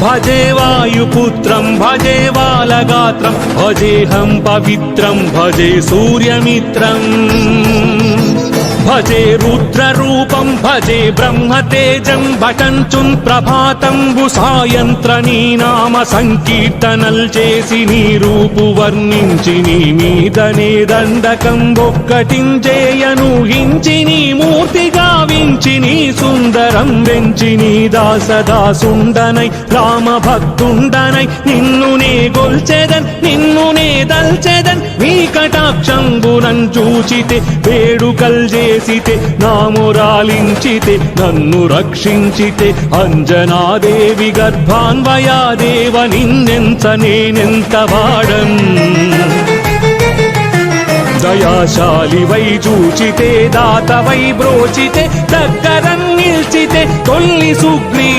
భజే వాయుపుత్రం భజే బాలగాత్రం భజేహం పవిత్రం భజే సూర్యమిత్రం భజే రుద్రరూపం భజే బ్రహ్మతేజం భటంచున్ ప్రభాతంబు సాయంత్ర నీ నామ సంకీర్తనల్ చేసి నీ రూపు వర్ణించి నీ మీదనే దండకం ఒక్కటించేయను హించి నీ మూర్తి గావించి నీ సుందరం వెంచి నీ దాసదాసుండనై రామ భక్తుండనై నిన్నునే గొల్చెదన్ నిన్నునే దల్చెదన్ నీ కటాక్షంబునన్ చూచితే వేడుకల్ చేసితే నామురాలించితే నన్ను రక్షించితే అంజనాదేవి గర్భాన్వయాదేవ నిన్నెంత నేనెంత వాడన్ దయాశాలివై చూచితే దాతవై బ్రోచితే దగ్గర నిల్చితే తొల్లి సుగ్రీ